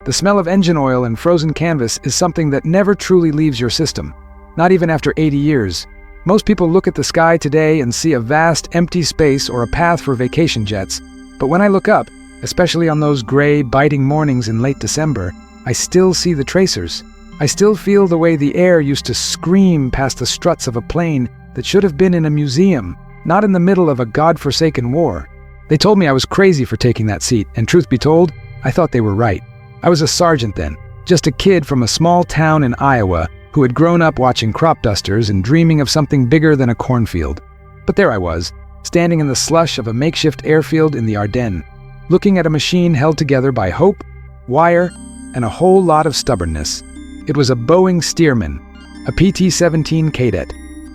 The smell of engine oil and frozen canvas is something that never truly leaves your system, not even after 80 years. Most people look at the sky today and see a vast, empty space or a path for vacation jets. But when I look up, especially on those gray, biting mornings in late December, I still see the tracers. I still feel the way the air used to scream past the struts of a plane that should have been in a museum, not in the middle of a godforsaken war. They told me I was crazy for taking that seat, and truth be told, I thought they were right. I was a sergeant then, just a kid from a small town in Iowa who had grown up watching crop dusters and dreaming of something bigger than a cornfield. But there I was, standing in the slush of a makeshift airfield in the Ardennes, looking at a machine held together by hope, wire, and a whole lot of stubbornness. It was a Boeing Stearman, a PT-17 Cadet.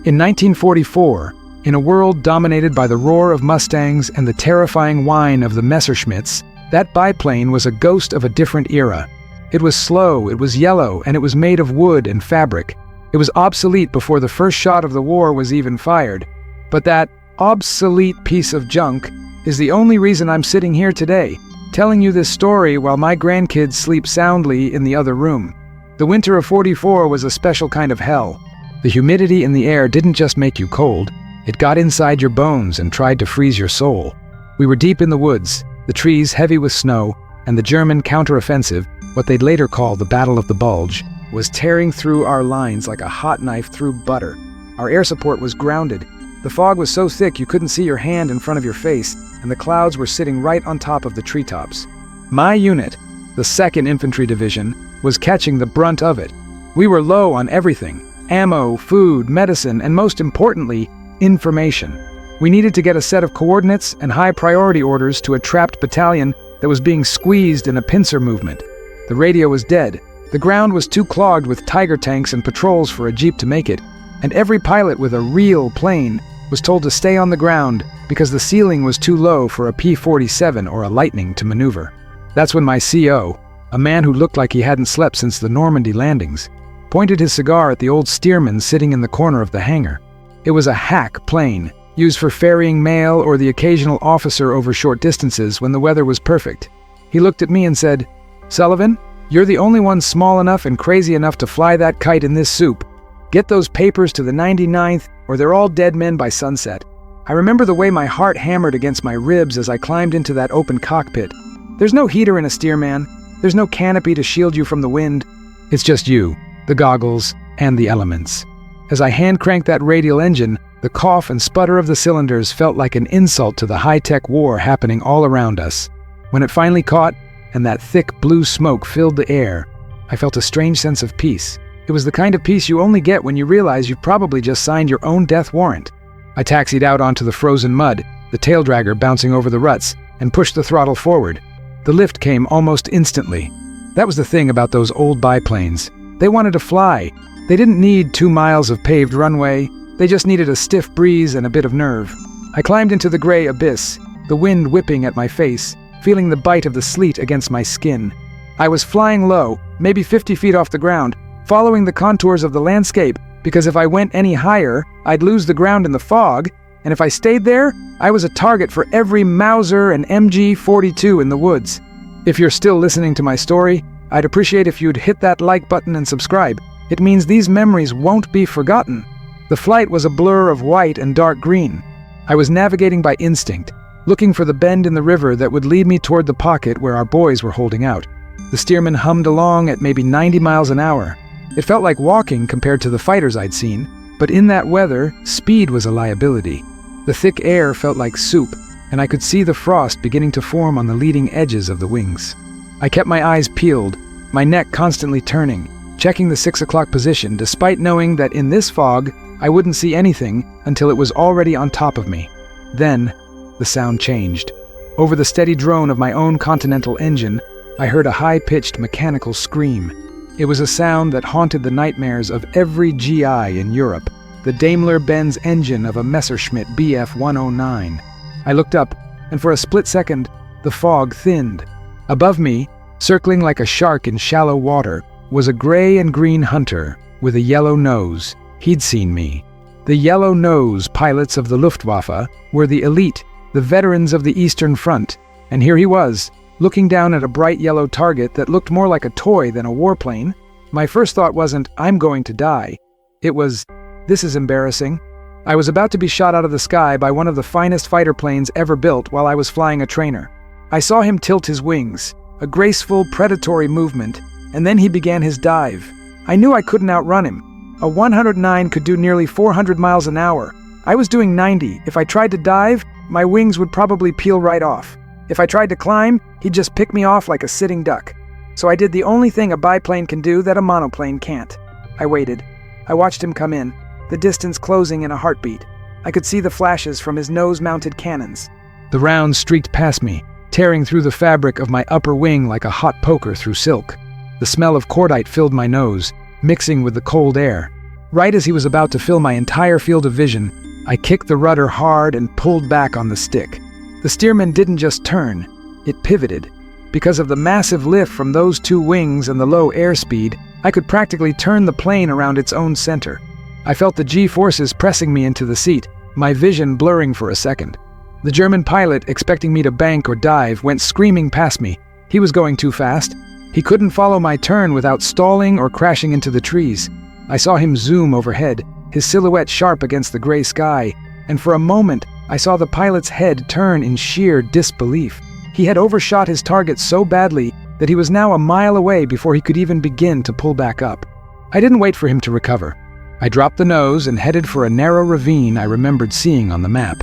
In 1944, in a world dominated by the roar of Mustangs and the terrifying whine of the Messerschmitts, that biplane was a ghost of a different era. It was slow, it was yellow, and it was made of wood and fabric. It was obsolete before the first shot of the war was even fired. But that obsolete piece of junk is the only reason I'm sitting here today, telling you this story while my grandkids sleep soundly in the other room. The winter of '44 was a special kind of hell. The humidity in the air didn't just make you cold, it got inside your bones and tried to freeze your soul. We were deep in the woods, the trees heavy with snow, and the German counteroffensive, what they'd later call the Battle of the Bulge, was tearing through our lines like a hot knife through butter. Our air support was grounded. The fog was so thick you couldn't see your hand in front of your face, and the clouds were sitting right on top of the treetops. My unit, the 2nd Infantry Division, was catching the brunt of it. We were low on everything: ammo, food, medicine, and most importantly, information. We needed to get a set of coordinates and high-priority orders to a trapped battalion that was being squeezed in a pincer movement. The radio was dead. The ground was too clogged with Tiger tanks and patrols for a jeep to make it, and every pilot with a real plane was told to stay on the ground because the ceiling was too low for a P-47 or a Lightning to maneuver. That's when my CO, a man who looked like he hadn't slept since the Normandy landings, pointed his cigar at the old Stearman sitting in the corner of the hangar. It was a hack plane, used for ferrying mail or the occasional officer over short distances when the weather was perfect. He looked at me and said, "Sullivan, you're the only one small enough and crazy enough to fly that kite in this soup. Get those papers to the 99th, or they're all dead men by sunset." I remember the way my heart hammered against my ribs as I climbed into that open cockpit. There's no heater in a Stearman. There's no canopy to shield you from the wind. It's just you, the goggles, and the elements. As I hand-cranked that radial engine, the cough and sputter of the cylinders felt like an insult to the high-tech war happening all around us. When it finally caught, and that thick blue smoke filled the air, I felt a strange sense of peace. It was the kind of peace you only get when you realize you've probably just signed your own death warrant. I taxied out onto the frozen mud, the tail dragger bouncing over the ruts, and pushed the throttle forward. The lift came almost instantly. That was the thing about those old biplanes. They wanted to fly. They didn't need 2 miles of paved runway. They just needed a stiff breeze and a bit of nerve. I climbed into the gray abyss, the wind whipping at my face, feeling the bite of the sleet against my skin. I was flying low, maybe 50 feet off the ground, following the contours of the landscape, because if I went any higher, I'd lose the ground in the fog, and if I stayed there, I was a target for every Mauser and MG-42 in the woods. If you're still listening to my story, I'd appreciate if you'd hit that like button and subscribe. It means these memories won't be forgotten. The flight was a blur of white and dark green. I was navigating by instinct, looking for the bend in the river that would lead me toward the pocket where our boys were holding out. The Stearman hummed along at maybe 90 miles an hour. It felt like walking compared to the fighters I'd seen, but in that weather, speed was a liability. The thick air felt like soup, and I could see the frost beginning to form on the leading edges of the wings. I kept my eyes peeled, my neck constantly turning, checking the 6 o'clock position despite knowing that in this fog, I wouldn't see anything until it was already on top of me. Then, the sound changed. Over the steady drone of my own Continental engine, I heard a high-pitched mechanical scream. It was a sound that haunted the nightmares of every GI in Europe, the Daimler-Benz engine of a Messerschmitt Bf 109. I looked up, and for a split second, the fog thinned. Above me, circling like a shark in shallow water, was a gray and green hunter with a yellow nose. He'd seen me. The yellow nose pilots of the Luftwaffe were the elite, the veterans of the Eastern Front, and here he was, looking down at a bright yellow target that looked more like a toy than a warplane. My first thought wasn't, "I'm going to die." It was, "This is embarrassing." I was about to be shot out of the sky by one of the finest fighter planes ever built while I was flying a trainer. I saw him tilt his wings, a graceful, predatory movement, and then he began his dive. I knew I couldn't outrun him. A 109 could do nearly 400 miles an hour. I was doing 90. If I tried to dive, my wings would probably peel right off. If I tried to climb, he'd just pick me off like a sitting duck. So I did the only thing a biplane can do that a monoplane can't. I waited. I watched him come in, the distance closing in a heartbeat. I could see the flashes from his nose-mounted cannons. The rounds streaked past me, tearing through the fabric of my upper wing like a hot poker through silk. The smell of cordite filled my nose, mixing with the cold air. Right as he was about to fill my entire field of vision, I kicked the rudder hard and pulled back on the stick. The steerman didn't just turn, it pivoted. Because of the massive lift from those two wings and the low airspeed, I could practically turn the plane around its own center. I felt the G-forces pressing me into the seat, my vision blurring for a second. The German pilot, expecting me to bank or dive, went screaming past me. He was going too fast. He couldn't follow my turn without stalling or crashing into the trees. I saw him zoom overhead, his silhouette sharp against the gray sky, and for a moment I saw the pilot's head turn in sheer disbelief. He had overshot his target so badly that he was now a mile away before he could even begin to pull back up. I didn't wait for him to recover. I dropped the nose and headed for a narrow ravine I remembered seeing on the map.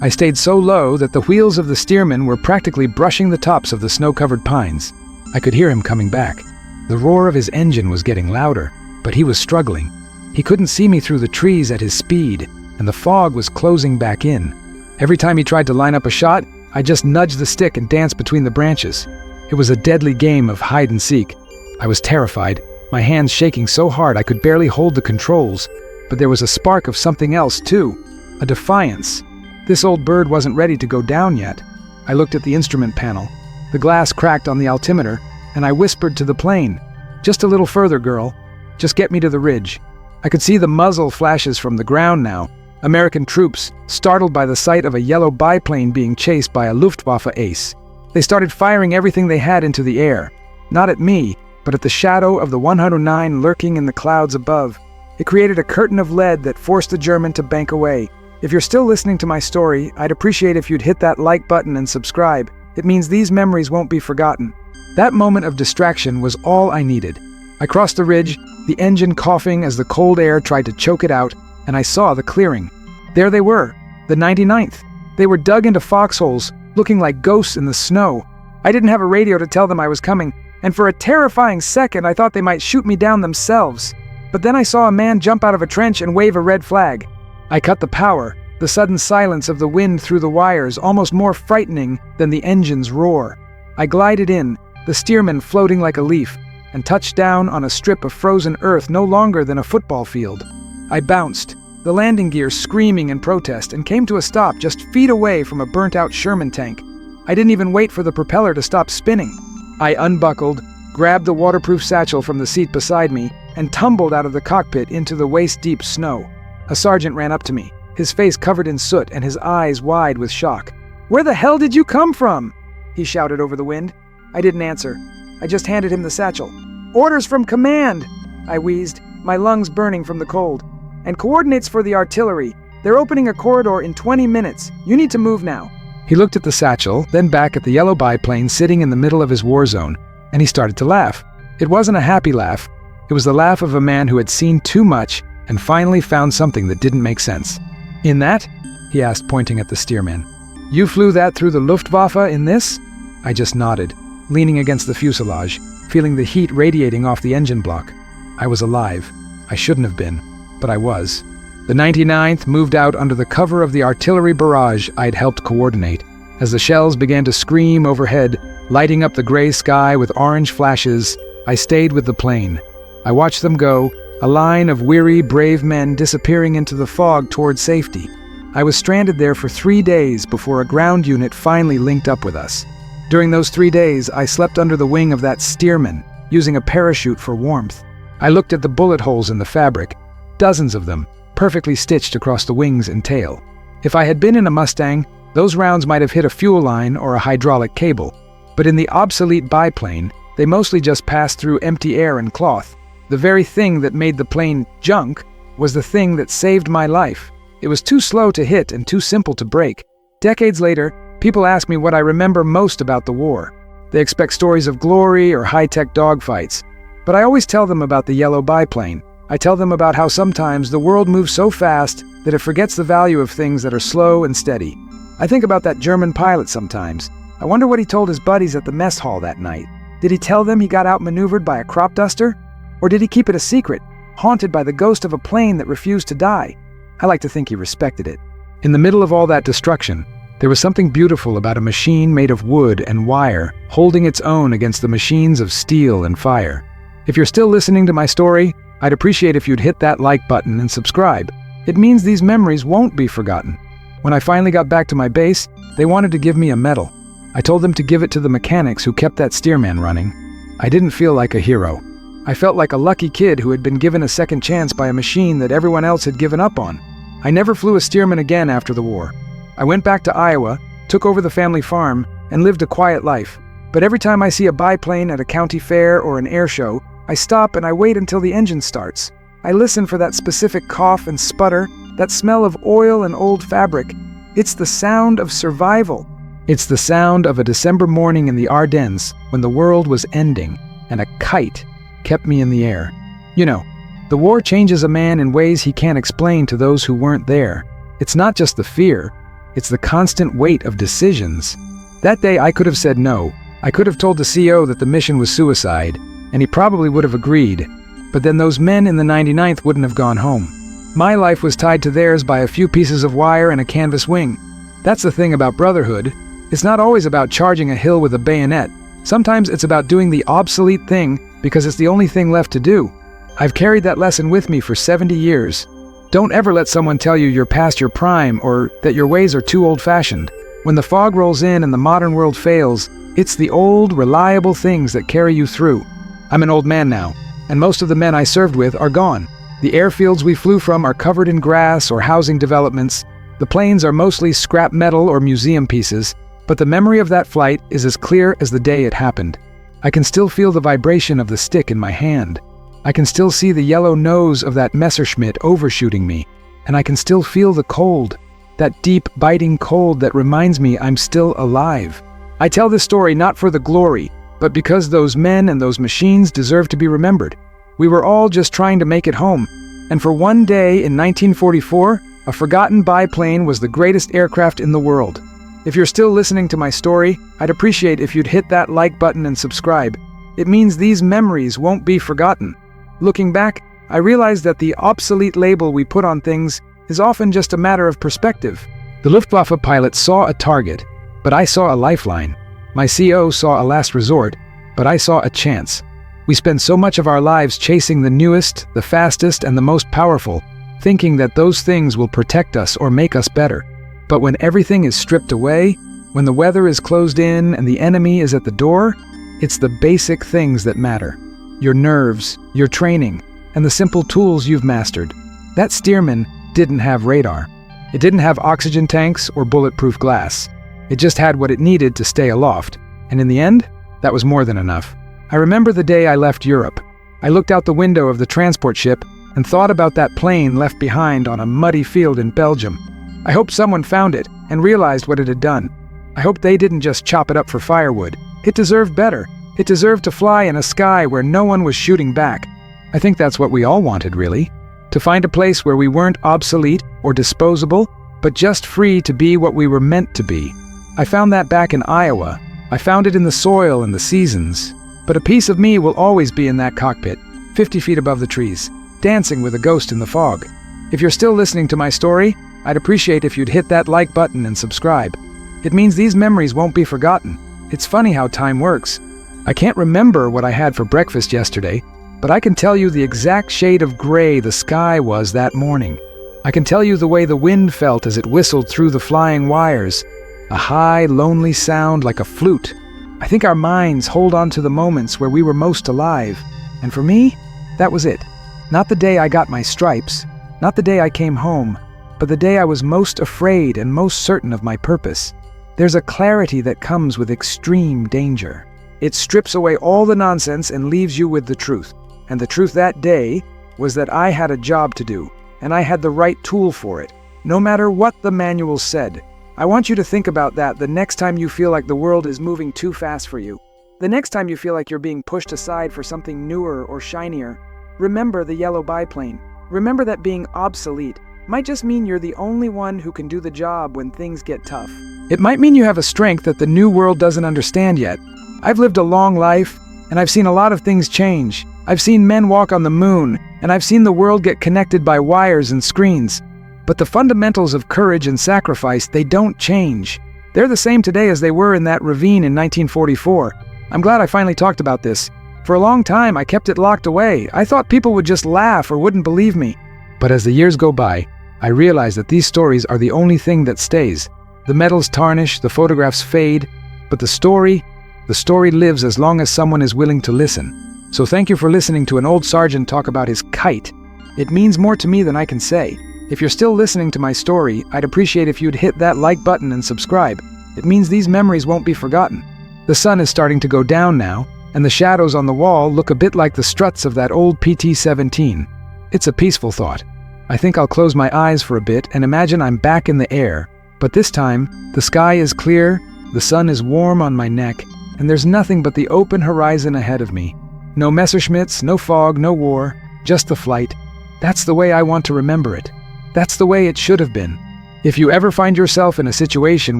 I stayed so low that the wheels of the steerman were practically brushing the tops of the snow-covered pines. I could hear him coming back. The roar of his engine was getting louder, but he was struggling. He couldn't see me through the trees at his speed, and the fog was closing back in. Every time he tried to line up a shot, I just nudged the stick and danced between the branches. It was a deadly game of hide and seek. I was terrified, my hands shaking so hard I could barely hold the controls. But there was a spark of something else too, a defiance. This old bird wasn't ready to go down yet. I looked at the instrument panel. The glass cracked on the altimeter, and I whispered to the plane, "Just a little further, girl. Just get me to the ridge." I could see the muzzle flashes from the ground now. American troops, startled by the sight of a yellow biplane being chased by a Luftwaffe ace. They started firing everything they had into the air. Not at me, but at the shadow of the 109 lurking in the clouds above. It created a curtain of lead that forced the German to bank away. If you're still listening to my story, I'd appreciate if you'd hit that like button and subscribe. It means these memories won't be forgotten. That moment of distraction was all I needed. I crossed the ridge, the engine coughing as the cold air tried to choke it out, and I saw the clearing. There they were, the 99th. They were dug into foxholes, looking like ghosts in the snow. I didn't have a radio to tell them I was coming, and for a terrifying second I thought they might shoot me down themselves. But then I saw a man jump out of a trench and wave a red flag. I cut the power, the sudden silence of the wind through the wires almost more frightening than the engine's roar. I glided in, the steerman floating like a leaf, and touched down on a strip of frozen earth no longer than a football field. I bounced, the landing gear screaming in protest, and came to a stop just feet away from a burnt-out Sherman tank. I didn't even wait for the propeller to stop spinning. I unbuckled, grabbed the waterproof satchel from the seat beside me, and tumbled out of the cockpit into the waist-deep snow. A sergeant ran up to me, his face covered in soot and his eyes wide with shock. "Where the hell did you come from?" he shouted over the wind. I didn't answer. I just handed him the satchel. "Orders from command," I wheezed, my lungs burning from the cold. "And coordinates for the artillery. They're opening a corridor in 20 minutes. You need to move now." He looked at the satchel, then back at the yellow biplane sitting in the middle of his war zone, and he started to laugh. It wasn't a happy laugh. It was the laugh of a man who had seen too much and finally found something that didn't make sense. "In that?" he asked, pointing at the steerman. "You flew that through the Luftwaffe in this?" I just nodded, leaning against the fuselage, feeling the heat radiating off the engine block. I was alive. I shouldn't have been, but I was. The 99th moved out under the cover of the artillery barrage I'd helped coordinate. As the shells began to scream overhead, lighting up the gray sky with orange flashes, I stayed with the plane. I watched them go, a line of weary, brave men disappearing into the fog toward safety. I was stranded there for 3 days before a ground unit finally linked up with us. During those 3 days, I slept under the wing of that steerman, using a parachute for warmth. I looked at the bullet holes in the fabric, dozens of them, perfectly stitched across the wings and tail. If I had been in a Mustang, those rounds might have hit a fuel line or a hydraulic cable. But in the obsolete biplane, they mostly just passed through empty air and cloth. The very thing that made the plane junk was the thing that saved my life. It was too slow to hit and too simple to break. Decades later, people ask me what I remember most about the war. They expect stories of glory or high-tech dogfights. But I always tell them about the yellow biplane. I tell them about how sometimes the world moves so fast that it forgets the value of things that are slow and steady. I think about that German pilot sometimes. I wonder what he told his buddies at the mess hall that night. Did he tell them he got outmaneuvered by a crop duster? Or did he keep it a secret, haunted by the ghost of a plane that refused to die? I like to think he respected it. In the middle of all that destruction, there was something beautiful about a machine made of wood and wire, holding its own against the machines of steel and fire. If you're still listening to my story, I'd appreciate if you'd hit that like button and subscribe. It means these memories won't be forgotten. When I finally got back to my base, they wanted to give me a medal. I told them to give it to the mechanics who kept that steerman running. I didn't feel like a hero. I felt like a lucky kid who had been given a second chance by a machine that everyone else had given up on. I never flew a steerman again after the war. I went back to Iowa, took over the family farm, and lived a quiet life. But every time I see a biplane at a county fair or an air show, I stop and I wait until the engine starts. I listen for that specific cough and sputter, that smell of oil and old fabric. It's the sound of survival. It's the sound of a December morning in the Ardennes when the world was ending and a kite kept me in the air. You know, the war changes a man in ways he can't explain to those who weren't there. It's not just the fear, it's the constant weight of decisions. That day I could have said no. I could have told the CO that the mission was suicide, and he probably would have agreed. But then those men in the 99th wouldn't have gone home. My life was tied to theirs by a few pieces of wire and a canvas wing. That's the thing about brotherhood. It's not always about charging a hill with a bayonet. Sometimes it's about doing the obsolete thing because it's the only thing left to do. I've carried that lesson with me for 70 years. Don't ever let someone tell you you're past your prime or that your ways are too old-fashioned. When the fog rolls in and the modern world fails, it's the old, reliable things that carry you through. I'm an old man now, and most of the men I served with are gone. The airfields we flew from are covered in grass or housing developments. The planes are mostly scrap metal or museum pieces, but the memory of that flight is as clear as the day it happened. I can still feel the vibration of the stick in my hand. I can still see the yellow nose of that Messerschmitt overshooting me, and I can still feel the cold, that deep, biting cold that reminds me I'm still alive. I tell this story not for the glory, but because those men and those machines deserve to be remembered. We were all just trying to make it home, and for one day in 1944, a forgotten biplane was the greatest aircraft in the world. If you're still listening to my story, I'd appreciate if you'd hit that like button and subscribe. It means these memories won't be forgotten. Looking back, I realized that the obsolete label we put on things is often just a matter of perspective. The Luftwaffe pilot saw a target, but I saw a lifeline. My CO saw a last resort, but I saw a chance. We spend so much of our lives chasing the newest, the fastest, and the most powerful, thinking that those things will protect us or make us better. But when everything is stripped away, when the weather is closed in and the enemy is at the door, it's the basic things that matter. Your nerves, your training, and the simple tools you've mastered. That steerman didn't have radar. It didn't have oxygen tanks or bulletproof glass. It just had what it needed to stay aloft. And in the end, that was more than enough. I remember the day I left Europe. I looked out the window of the transport ship and thought about that plane left behind on a muddy field in Belgium. I hoped someone found it and realized what it had done. I hoped they didn't just chop it up for firewood. It deserved better. It deserved to fly in a sky where no one was shooting back. I think that's what we all wanted, really. To find a place where we weren't obsolete or disposable, but just free to be what we were meant to be. I found that back in Iowa. I found it in the soil and the seasons. But a piece of me will always be in that cockpit, 50 feet above the trees, dancing with a ghost in the fog. If you're still listening to my story, I'd appreciate if you'd hit that like button and subscribe. It means these memories won't be forgotten. It's funny how time works. I can't remember what I had for breakfast yesterday, but I can tell you the exact shade of gray the sky was that morning. I can tell you the way the wind felt as it whistled through the flying wires, a high, lonely sound like a flute. I think our minds hold on to the moments where we were most alive, and for me, that was it. Not the day I got my stripes, not the day I came home, but the day I was most afraid and most certain of my purpose. There's a clarity that comes with extreme danger. It strips away all the nonsense and leaves you with the truth. And the truth that day was that I had a job to do, and I had the right tool for it, no matter what the manual said. I want you to think about that the next time you feel like the world is moving too fast for you. The next time you feel like you're being pushed aside for something newer or shinier, remember the yellow biplane. Remember that being obsolete might just mean you're the only one who can do the job when things get tough. It might mean you have a strength that the new world doesn't understand yet. I've lived a long life, and I've seen a lot of things change. I've seen men walk on the moon, and I've seen the world get connected by wires and screens. But the fundamentals of courage and sacrifice, they don't change. They're the same today as they were in that ravine in 1944. I'm glad I finally talked about this. For a long time, I kept it locked away. I thought people would just laugh or wouldn't believe me. But as the years go by, I realize that these stories are the only thing that stays. The medals tarnish, the photographs fade, but the story lives as long as someone is willing to listen. So thank you for listening to an old sergeant talk about his kite. It means more to me than I can say. If you're still listening to my story, I'd appreciate if you'd hit that like button and subscribe. It means these memories won't be forgotten. The sun is starting to go down now, and the shadows on the wall look a bit like the struts of that old PT-17. It's a peaceful thought. I think I'll close my eyes for a bit and imagine I'm back in the air. But this time, the sky is clear, the sun is warm on my neck, and there's nothing but the open horizon ahead of me. No Messerschmitts, no fog, no war, just the flight. That's the way I want to remember it. That's the way it should have been. If you ever find yourself in a situation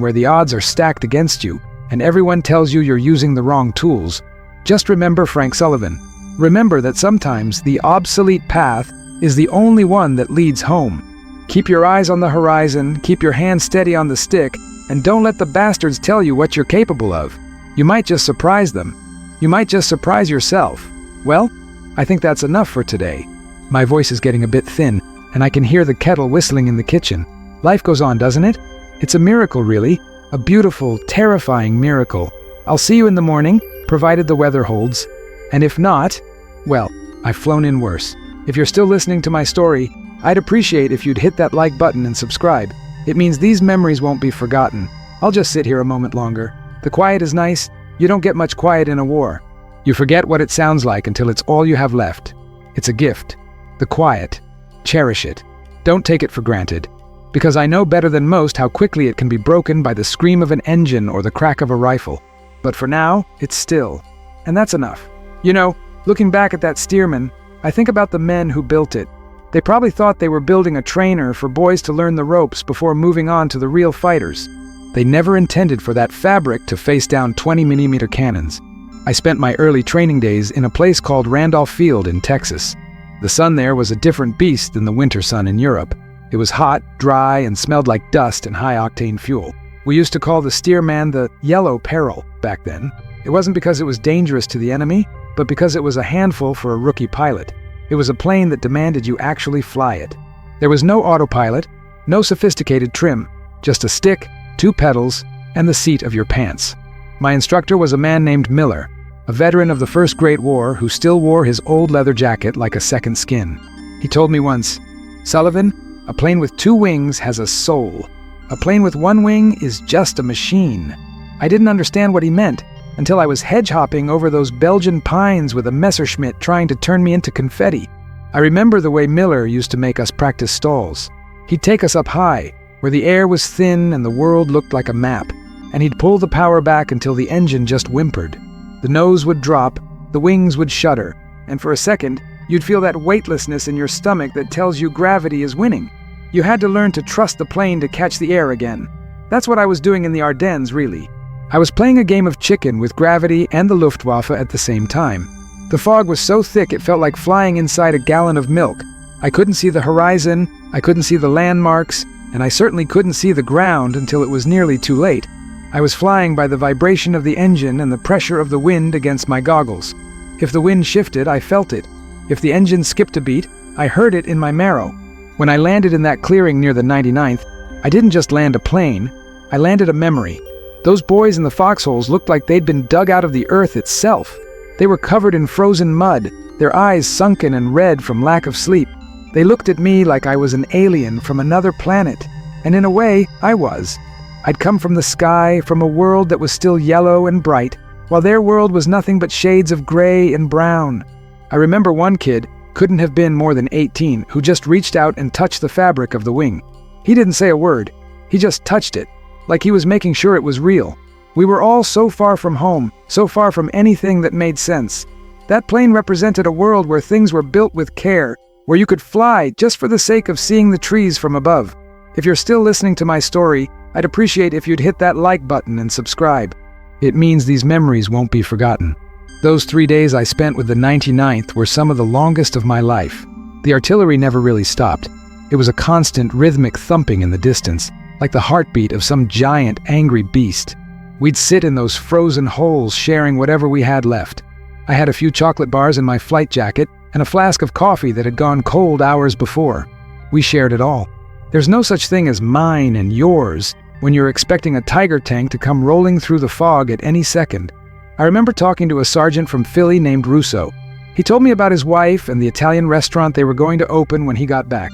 where the odds are stacked against you, and everyone tells you you're using the wrong tools, just remember Frank Sullivan. Remember that sometimes the obsolete path is the only one that leads home. Keep your eyes on the horizon, keep your hand steady on the stick, and don't let the bastards tell you what you're capable of. You might just surprise them. You might just surprise yourself. Well, I think that's enough for today. My voice is getting a bit thin, and I can hear the kettle whistling in the kitchen. Life goes on, doesn't it? It's a miracle, really. A beautiful, terrifying miracle. I'll see you in the morning, provided the weather holds. And if not, well, I've flown in worse. If you're still listening to my story, I'd appreciate if you'd hit that like button and subscribe. It means these memories won't be forgotten. I'll just sit here a moment longer. The quiet is nice. You don't get much quiet in a war. You forget what it sounds like until it's all you have left. It's a gift. The quiet. Cherish it. Don't take it for granted. Because I know better than most how quickly it can be broken by the scream of an engine or the crack of a rifle. But for now, it's still. And that's enough. You know, looking back at that Stearman, I think about the men who built it. They probably thought they were building a trainer for boys to learn the ropes before moving on to the real fighters. They never intended for that fabric to face down 20mm cannons. I spent my early training days in a place called Randolph Field in Texas. The sun there was a different beast than the winter sun in Europe. It was hot, dry, and smelled like dust and high-octane fuel. We used to call the Stearman the Yellow Peril back then. It wasn't because it was dangerous to the enemy, but because it was a handful for a rookie pilot. It was a plane that demanded you actually fly it. There was no autopilot, no sophisticated trim, just a stick, 2 pedals, and the seat of your pants. My instructor was a man named Miller, a veteran of the First Great War who still wore his old leather jacket like a second skin. He told me once, "Sullivan, a plane with 2 wings has a soul. A plane with 1 wing is just a machine." I didn't understand what he meant until I was hedge-hopping over those Belgian pines with a Messerschmitt trying to turn me into confetti. I remember the way Miller used to make us practice stalls. He'd take us up high, where the air was thin and the world looked like a map, and he'd pull the power back until the engine just whimpered. The nose would drop, the wings would shudder, and for a second, you'd feel that weightlessness in your stomach that tells you gravity is winning. You had to learn to trust the plane to catch the air again. That's what I was doing in the Ardennes, really. I was playing a game of chicken with gravity and the Luftwaffe at the same time. The fog was so thick it felt like flying inside a gallon of milk. I couldn't see the horizon, I couldn't see the landmarks, and I certainly couldn't see the ground until it was nearly too late. I was flying by the vibration of the engine and the pressure of the wind against my goggles. If the wind shifted, I felt it. If the engine skipped a beat, I heard it in my marrow. When I landed in that clearing near the 99th, I didn't just land a plane, I landed a memory. Those boys in the foxholes looked like they'd been dug out of the earth itself. They were covered in frozen mud, their eyes sunken and red from lack of sleep. They looked at me like I was an alien from another planet, and in a way, I was. I'd come from the sky, from a world that was still yellow and bright, while their world was nothing but shades of gray and brown. I remember one kid, couldn't have been more than 18, who just reached out and touched the fabric of the wing. He didn't say a word. He just touched it, like he was making sure it was real. We were all so far from home, so far from anything that made sense. That plane represented a world where things were built with care, where you could fly just for the sake of seeing the trees from above. If you're still listening to my story, I'd appreciate if you'd hit that like button and subscribe. It means these memories won't be forgotten. Those 3 days I spent with the 99th were some of the longest of my life. The artillery never really stopped. It was a constant rhythmic thumping in the distance, like the heartbeat of some giant, angry beast. We'd sit in those frozen holes sharing whatever we had left. I had a few chocolate bars in my flight jacket and a flask of coffee that had gone cold hours before. We shared it all. There's no such thing as mine and yours when you're expecting a Tiger tank to come rolling through the fog at any second. I remember talking to a sergeant from Philly named Russo. He told me about his wife and the Italian restaurant they were going to open when he got back.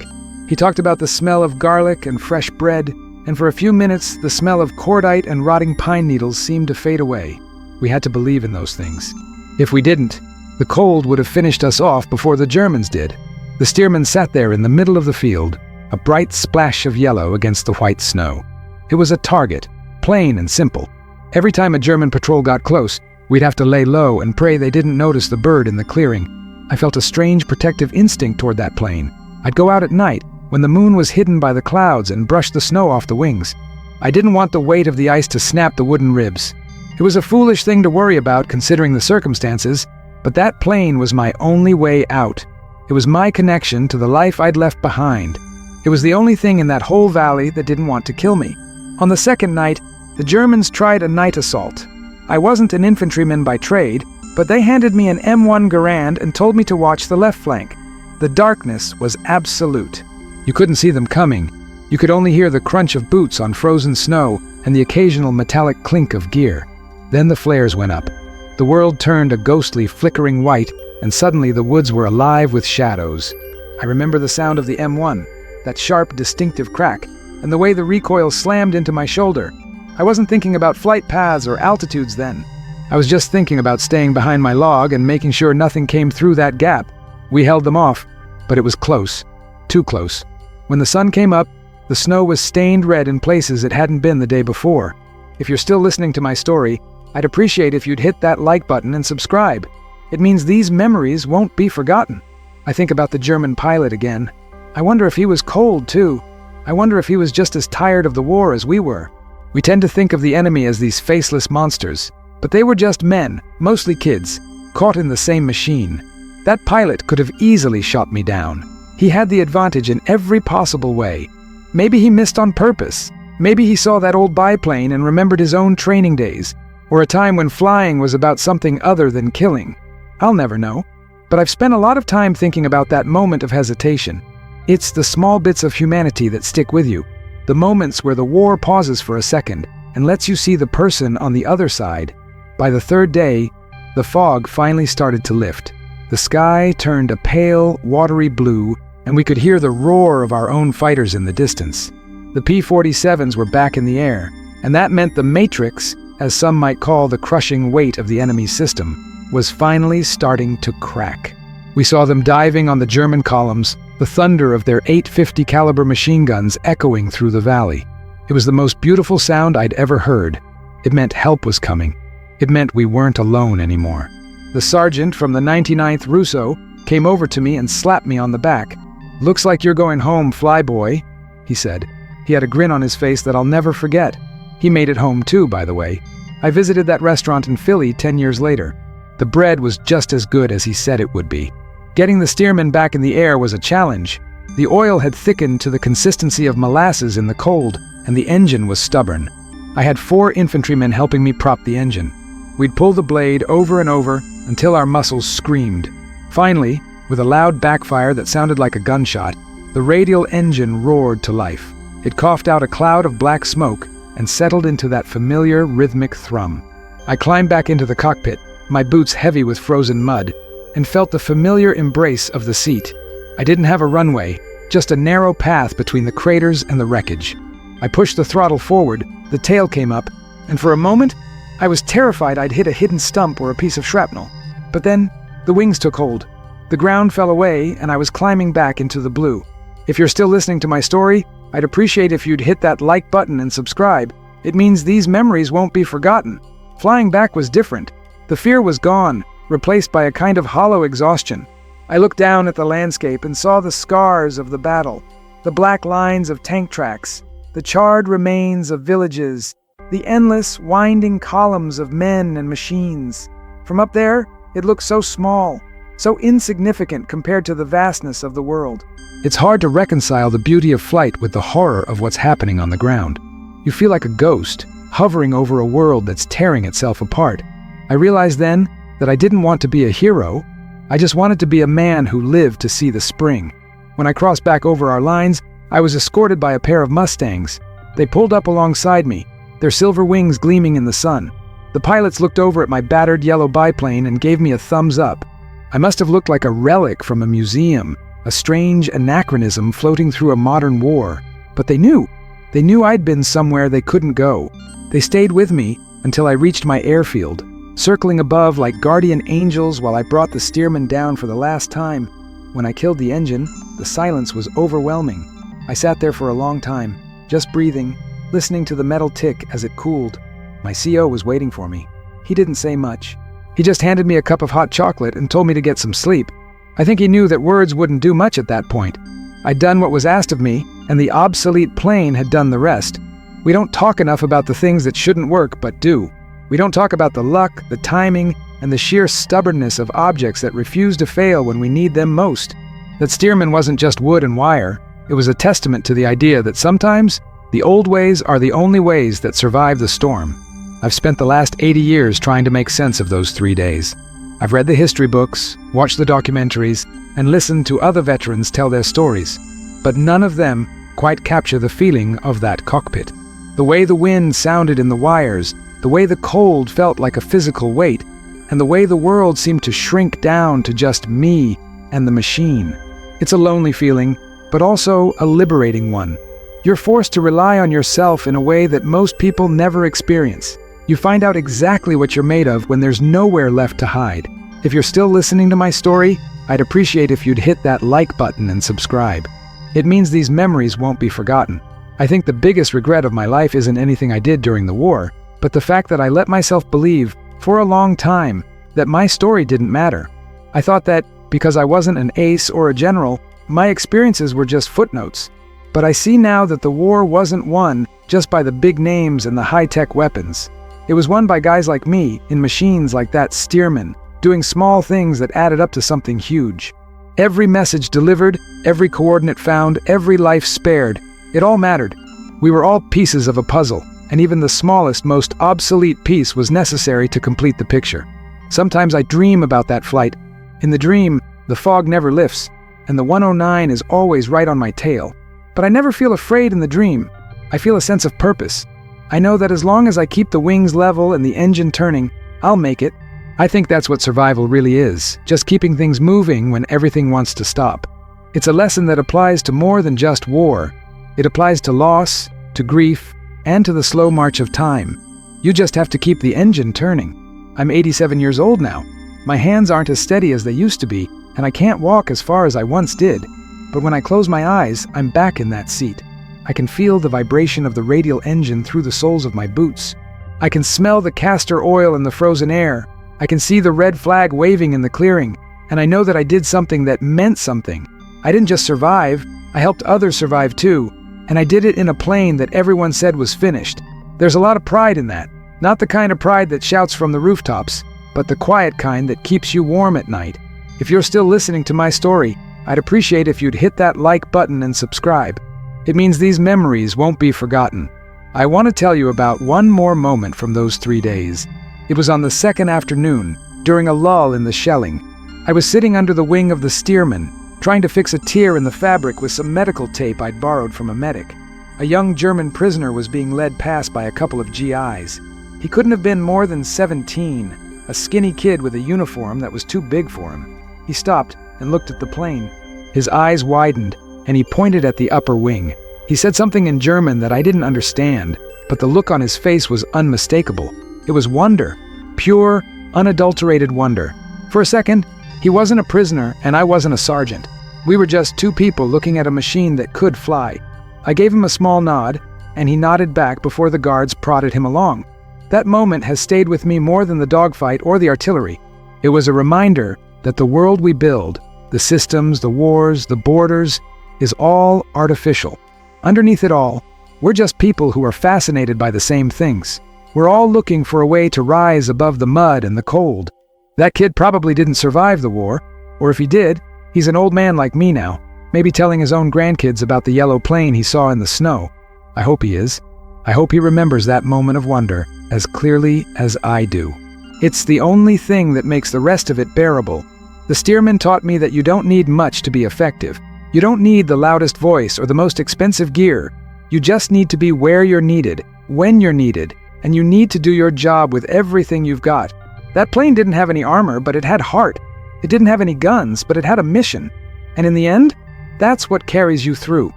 He talked about the smell of garlic and fresh bread, and for a few minutes the smell of cordite and rotting pine needles seemed to fade away. We had to believe in those things. If we didn't, the cold would have finished us off before the Germans did. The steerman sat there in the middle of the field, a bright splash of yellow against the white snow. It was a target, plain and simple. Every time a German patrol got close, we'd have to lay low and pray they didn't notice the bird in the clearing. I felt a strange protective instinct toward that plane. I'd go out at night, when the moon was hidden by the clouds, and brush the snow off the wings. I didn't want the weight of the ice to snap the wooden ribs. It was a foolish thing to worry about considering the circumstances, but that plane was my only way out. It was my connection to the life I'd left behind. It was the only thing in that whole valley that didn't want to kill me. On the second night, the Germans tried a night assault. I wasn't an infantryman by trade, but they handed me an M1 Garand and told me to watch the left flank. The darkness was absolute. You couldn't see them coming. You could only hear the crunch of boots on frozen snow and the occasional metallic clink of gear. Then the flares went up. The world turned a ghostly, flickering white, and suddenly the woods were alive with shadows. I remember the sound of the M1, that sharp, distinctive crack, and the way the recoil slammed into my shoulder. I wasn't thinking about flight paths or altitudes then. I was just thinking about staying behind my log and making sure nothing came through that gap. We held them off, but it was close. Too close. When the sun came up, the snow was stained red in places it hadn't been the day before. If you're still listening to my story, I'd appreciate if you'd hit that like button and subscribe. It means these memories won't be forgotten. I think about the German pilot again. I wonder if he was cold, too. I wonder if he was just as tired of the war as we were. We tend to think of the enemy as these faceless monsters, but they were just men, mostly kids, caught in the same machine. That pilot could have easily shot me down. He had the advantage in every possible way. Maybe he missed on purpose. Maybe he saw that old biplane and remembered his own training days, or a time when flying was about something other than killing. I'll never know. But I've spent a lot of time thinking about that moment of hesitation. It's the small bits of humanity that stick with you. The moments where the war pauses for a second and lets you see the person on the other side. By the third day, the fog finally started to lift. The sky turned a pale, watery blue, and we could hear the roar of our own fighters in the distance. The P-47s were back in the air, and that meant the matrix, as some might call the crushing weight of the enemy's system, was finally starting to crack. We saw them diving on the German columns, the thunder of their .850 caliber machine guns echoing through the valley. It was the most beautiful sound I'd ever heard. It meant help was coming. It meant we weren't alone anymore. The sergeant from the 99th Russo came over to me and slapped me on the back. "Looks like you're going home, flyboy," he said. He had a grin on his face that I'll never forget. He made it home too, by the way. I visited that restaurant in Philly 10 years later. The bread was just as good as he said it would be. Getting the steerman back in the air was a challenge. The oil had thickened to the consistency of molasses in the cold, and the engine was stubborn. I had 4 infantrymen helping me prop the engine. We'd pull the blade over and over until our muscles screamed. Finally, with a loud backfire that sounded like a gunshot, the radial engine roared to life. It coughed out a cloud of black smoke and settled into that familiar rhythmic thrum. I climbed back into the cockpit, my boots heavy with frozen mud, and felt the familiar embrace of the seat. I didn't have a runway, just a narrow path between the craters and the wreckage. I pushed the throttle forward, the tail came up, and for a moment, I was terrified I'd hit a hidden stump or a piece of shrapnel. But then, the wings took hold. The ground fell away, and I was climbing back into the blue. If you're still listening to my story, I'd appreciate if you'd hit that like button and subscribe. It means these memories won't be forgotten. Flying back was different. The fear was gone, replaced by a kind of hollow exhaustion. I looked down at the landscape and saw the scars of the battle, the black lines of tank tracks, the charred remains of villages, the endless, winding columns of men and machines. From up there, it looked so small, so insignificant compared to the vastness of the world. It's hard to reconcile the beauty of flight with the horror of what's happening on the ground. You feel like a ghost, hovering over a world that's tearing itself apart. I realized then that I didn't want to be a hero. I just wanted to be a man who lived to see the spring. When I crossed back over our lines, I was escorted by a pair of Mustangs. They pulled up alongside me, their silver wings gleaming in the sun. The pilots looked over at my battered yellow biplane and gave me a thumbs up. I must have looked like a relic from a museum, a strange anachronism floating through a modern war. But they knew. They knew I'd been somewhere they couldn't go. They stayed with me until I reached my airfield, circling above like guardian angels while I brought the steerman down for the last time. When I killed the engine, the silence was overwhelming. I sat there for a long time, just breathing, listening to the metal tick as it cooled. My CO was waiting for me. He didn't say much. He just handed me a cup of hot chocolate and told me to get some sleep. I think he knew that words wouldn't do much at that point. I'd done what was asked of me, and the obsolete plane had done the rest. We don't talk enough about the things that shouldn't work but do. We don't talk about the luck, the timing, and the sheer stubbornness of objects that refuse to fail when we need them most. That steerman wasn't just wood and wire. It was a testament to the idea that sometimes the old ways are the only ways that survive the storm. I've spent the last 80 years trying to make sense of those 3 days. I've read the history books, watched the documentaries, and listened to other veterans tell their stories. But none of them quite capture the feeling of that cockpit. The way the wind sounded in the wires, the way the cold felt like a physical weight, and the way the world seemed to shrink down to just me and the machine. It's a lonely feeling, but also a liberating one. You're forced to rely on yourself in a way that most people never experience. You find out exactly what you're made of when there's nowhere left to hide. If you're still listening to my story, I'd appreciate if you'd hit that like button and subscribe. It means these memories won't be forgotten. I think the biggest regret of my life isn't anything I did during the war, but the fact that I let myself believe, for a long time, that my story didn't matter. I thought that, because I wasn't an ace or a general, my experiences were just footnotes. But I see now that the war wasn't won just by the big names and the high-tech weapons. It was won by guys like me, in machines like that steerman, doing small things that added up to something huge. Every message delivered, every coordinate found, every life spared, it all mattered. We were all pieces of a puzzle, and even the smallest, most obsolete piece was necessary to complete the picture. Sometimes I dream about that flight. In the dream, the fog never lifts, and the 109 is always right on my tail. But I never feel afraid in the dream. I feel a sense of purpose. I know that as long as I keep the wings level and the engine turning, I'll make it. I think that's what survival really is, just keeping things moving when everything wants to stop. It's a lesson that applies to more than just war. It applies to loss, to grief, and to the slow march of time. You just have to keep the engine turning. I'm 87 years old now. My hands aren't as steady as they used to be, and I can't walk as far as I once did. But when I close my eyes, I'm back in that seat. I can feel the vibration of the radial engine through the soles of my boots. I can smell the castor oil in the frozen air. I can see the red flag waving in the clearing, and I know that I did something that meant something. I didn't just survive, I helped others survive too, and I did it in a plane that everyone said was finished. There's a lot of pride in that. Not the kind of pride that shouts from the rooftops, but the quiet kind that keeps you warm at night. If you're still listening to my story, I'd appreciate if you'd hit that like button and subscribe. It means these memories won't be forgotten. I want to tell you about one more moment from those 3 days. It was on the second afternoon, during a lull in the shelling. I was sitting under the wing of the steerman, trying to fix a tear in the fabric with some medical tape I'd borrowed from a medic. A young German prisoner was being led past by a couple of GIs. He couldn't have been more than 17, a skinny kid with a uniform that was too big for him. He stopped and looked at the plane. His eyes widened, and he pointed at the upper wing. He said something in German that I didn't understand, but the look on his face was unmistakable. It was wonder. Pure, unadulterated wonder. For a second, he wasn't a prisoner and I wasn't a sergeant. We were just two people looking at a machine that could fly. I gave him a small nod, and he nodded back before the guards prodded him along. That moment has stayed with me more than the dogfight or the artillery. It was a reminder that the world we build, the systems, the wars, the borders, is all artificial. Underneath it all, we're just people who are fascinated by the same things. We're all looking for a way to rise above the mud and the cold. That kid probably didn't survive the war, or if he did, he's an old man like me now, maybe telling his own grandkids about the yellow plane he saw in the snow. I hope he is. I hope he remembers that moment of wonder as clearly as I do. It's the only thing that makes the rest of it bearable. The steerman taught me that you don't need much to be effective. You don't need the loudest voice or the most expensive gear. You just need to be where you're needed, when you're needed, and you need to do your job with everything you've got. That plane didn't have any armor, but it had heart. It didn't have any guns, but it had a mission. And in the end, that's what carries you through.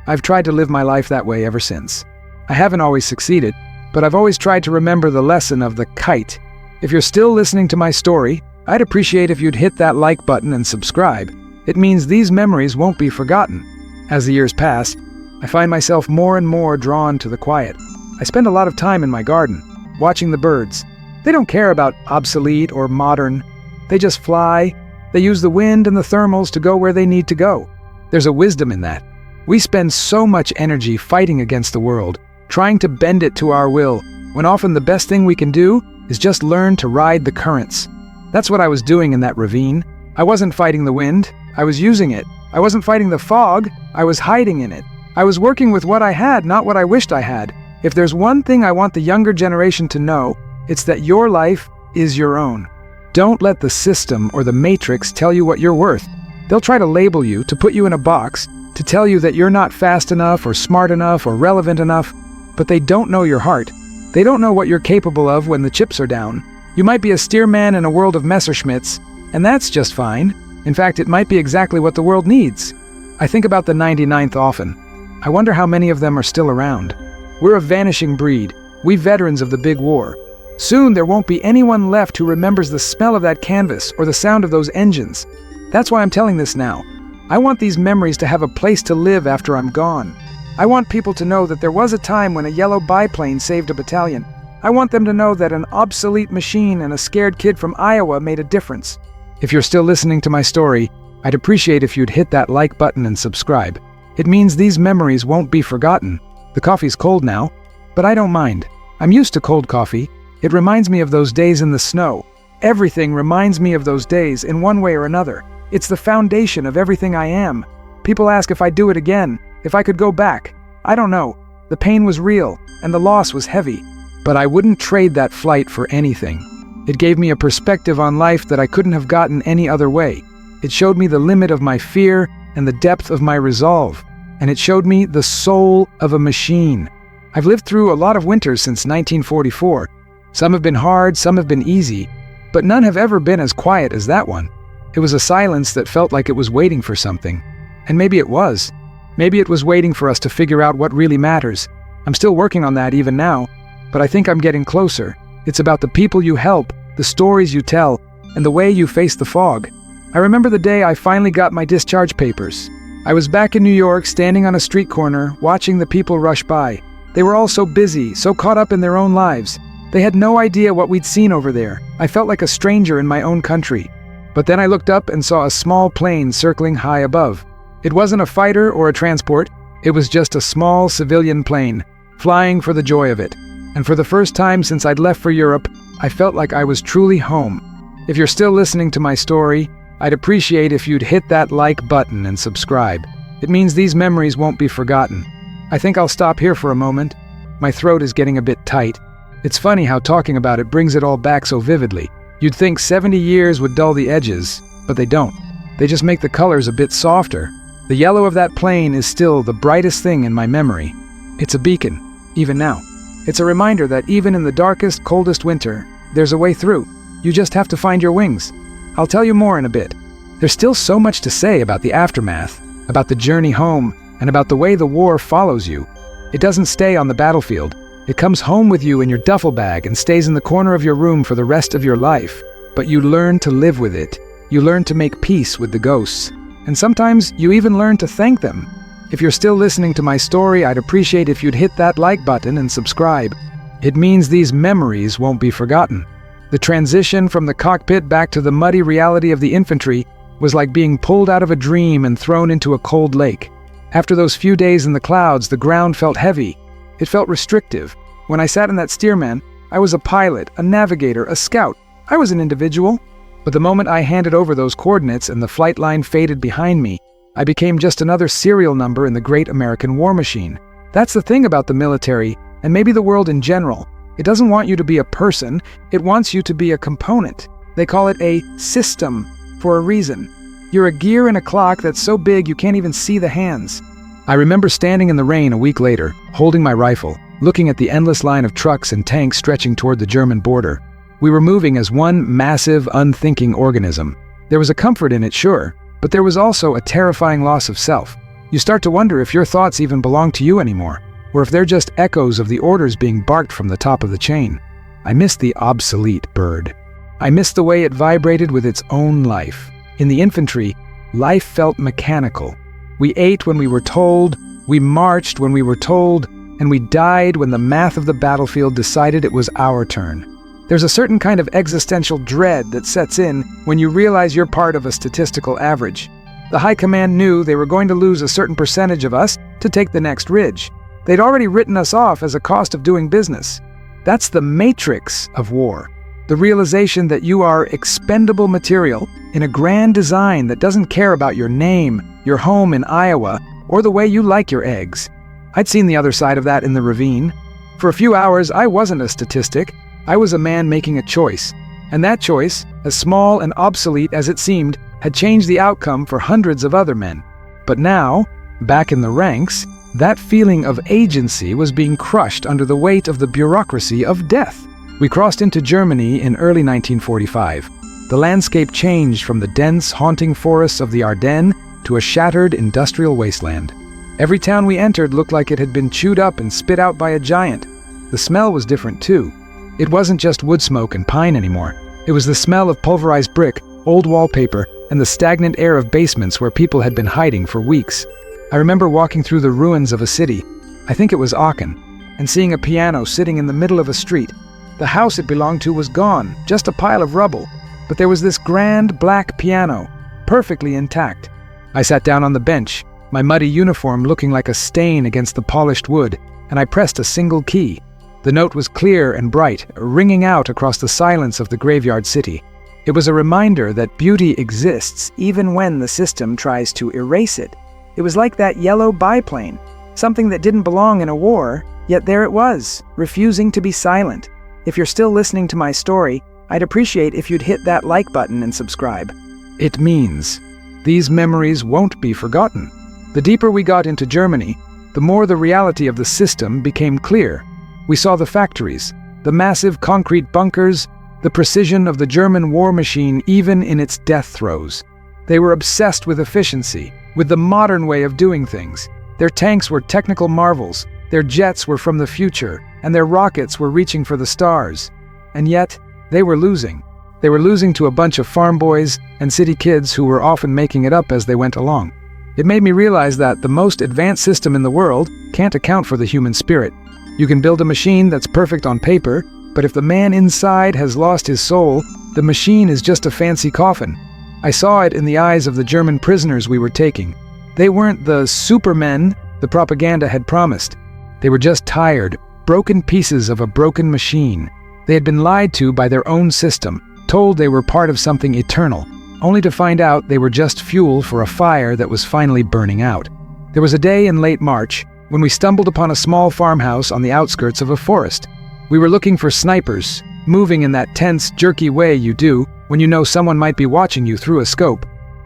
I've tried to live my life that way ever since. I haven't always succeeded, but I've always tried to remember the lesson of the kite. If you're still listening to my story, I'd appreciate if you'd hit that like button and subscribe. It means these memories won't be forgotten. As the years pass, I find myself more and more drawn to the quiet. I spend a lot of time in my garden, watching the birds. They don't care about obsolete or modern. They just fly. They use the wind and the thermals to go where they need to go. There's a wisdom in that. We spend so much energy fighting against the world, trying to bend it to our will, when often the best thing we can do is just learn to ride the currents. That's what I was doing in that ravine. I wasn't fighting the wind, I was using it. I wasn't fighting the fog, I was hiding in it. I was working with what I had, not what I wished I had. If there's one thing I want the younger generation to know, it's that your life is your own. Don't let the system or the matrix tell you what you're worth. They'll try to label you, to put you in a box, to tell you that you're not fast enough or smart enough or relevant enough, but they don't know your heart. They don't know what you're capable of when the chips are down. You might be a steerman in a world of Messerschmitts, and that's just fine. In fact, it might be exactly what the world needs. I think about the 99th often. I wonder how many of them are still around. We're a vanishing breed, we veterans of the big war. Soon there won't be anyone left who remembers the smell of that canvas or the sound of those engines. That's why I'm telling this now. I want these memories to have a place to live after I'm gone. I want people to know that there was a time when a yellow biplane saved a battalion. I want them to know that an obsolete machine and a scared kid from Iowa made a difference. If you're still listening to my story, I'd appreciate if you'd hit that like button and subscribe. It means these memories won't be forgotten. The coffee's cold now, but I don't mind. I'm used to cold coffee. It reminds me of those days in the snow. Everything reminds me of those days in one way or another. It's the foundation of everything I am. People ask if I'd do it again, if I could go back. I don't know. The pain was real, and the loss was heavy. But I wouldn't trade that flight for anything. It gave me a perspective on life that I couldn't have gotten any other way. It showed me the limit of my fear and the depth of my resolve. And it showed me the soul of a machine. I've lived through a lot of winters since 1944. Some have been hard, some have been easy, but none have ever been as quiet as that one. It was a silence that felt like it was waiting for something. And maybe it was. Maybe it was waiting for us to figure out what really matters. I'm still working on that even now, but I think I'm getting closer. It's about the people you help, the stories you tell, and the way you face the fog. I remember the day I finally got my discharge papers. I was back in New York, standing on a street corner, watching the people rush by. They were all so busy, so caught up in their own lives. They had no idea what we'd seen over there. I felt like a stranger in my own country. But then I looked up and saw a small plane circling high above. It wasn't a fighter or a transport. It was just a small civilian plane, flying for the joy of it. And for the first time since I'd left for Europe, I felt like I was truly home. If you're still listening to my story, I'd appreciate if you'd hit that like button and subscribe. It means these memories won't be forgotten. I think I'll stop here for a moment. My throat is getting a bit tight. It's funny how talking about it brings it all back so vividly. You'd think 70 years would dull the edges, but they don't. They just make the colors a bit softer. The yellow of that plane is still the brightest thing in my memory. It's a beacon, even now. It's a reminder that even in the darkest, coldest winter, there's a way through. You just have to find your wings. I'll tell you more in a bit. There's still so much to say about the aftermath, about the journey home, and about the way the war follows you. It doesn't stay on the battlefield. It comes home with you in your duffel bag and stays in the corner of your room for the rest of your life. But you learn to live with it. You learn to make peace with the ghosts. And sometimes you even learn to thank them. If you're still listening to my story, I'd appreciate if you'd hit that like button and subscribe. It means these memories won't be forgotten. The transition from the cockpit back to the muddy reality of the infantry was like being pulled out of a dream and thrown into a cold lake. After those few days in the clouds, the ground felt heavy. It felt restrictive. When I sat in that Stearman, I was a pilot, a navigator, a scout. I was an individual. But the moment I handed over those coordinates and the flight line faded behind me, I became just another serial number in the great American war machine. That's the thing about the military, and maybe the world in general. It doesn't want you to be a person, it wants you to be a component. They call it a system for a reason. You're a gear in a clock that's so big you can't even see the hands. I remember standing in the rain a week later, holding my rifle, looking at the endless line of trucks and tanks stretching toward the German border. We were moving as one massive, unthinking organism. There was a comfort in it, sure, but there was also a terrifying loss of self. You start to wonder if your thoughts even belong to you anymore, or if they're just echoes of the orders being barked from the top of the chain. I missed the obsolete bird. I missed the way it vibrated with its own life. In the infantry, life felt mechanical. We ate when we were told, we marched when we were told, and we died when the math of the battlefield decided it was our turn. There's a certain kind of existential dread that sets in when you realize you're part of a statistical average. The high command knew they were going to lose a certain percentage of us to take the next ridge. They'd already written us off as a cost of doing business. That's the matrix of war. The realization that you are expendable material in a grand design that doesn't care about your name, your home in Iowa, or the way you like your eggs. I'd seen the other side of that in the ravine. For a few hours, I wasn't a statistic. I was a man making a choice. And that choice, as small and obsolete as it seemed, had changed the outcome for hundreds of other men. But now, back in the ranks, that feeling of agency was being crushed under the weight of the bureaucracy of death. We crossed into Germany in early 1945. The landscape changed from the dense, haunting forests of the Ardennes to a shattered industrial wasteland. Every town we entered looked like it had been chewed up and spit out by a giant. The smell was different too. It wasn't just wood smoke and pine anymore. It was the smell of pulverized brick, old wallpaper, and the stagnant air of basements where people had been hiding for weeks. I remember walking through the ruins of a city, I think it was Aachen, and seeing a piano sitting in the middle of a street. The house it belonged to was gone, just a pile of rubble, but there was this grand black piano, perfectly intact. I sat down on the bench, my muddy uniform looking like a stain against the polished wood, and I pressed a single key. The note was clear and bright, ringing out across the silence of the graveyard city. It was a reminder that beauty exists even when the system tries to erase it. It was like that yellow biplane, something that didn't belong in a war, yet there it was, refusing to be silent. If you're still listening to my story, I'd appreciate if you'd hit that like button and subscribe. It means these memories won't be forgotten. The deeper we got into Germany, the more the reality of the system became clear. We saw the factories, the massive concrete bunkers, the precision of the German war machine even in its death throes. They were obsessed with efficiency, with the modern way of doing things. Their tanks were technical marvels, their jets were from the future, and their rockets were reaching for the stars. And yet, they were losing. They were losing to a bunch of farm boys and city kids who were often making it up as they went along. It made me realize that the most advanced system in the world can't account for the human spirit. You can build a machine that's perfect on paper, but if the man inside has lost his soul, the machine is just a fancy coffin. I saw it in the eyes of the German prisoners we were taking. They weren't the supermen the propaganda had promised. They were just tired, broken pieces of a broken machine. They had been lied to by their own system, told they were part of something eternal, only to find out they were just fuel for a fire that was finally burning out. There was a day in late March when we stumbled upon a small farmhouse on the outskirts of a forest. We were looking for snipers, moving in that tense, jerky way you do when you know someone might be watching you through a scope.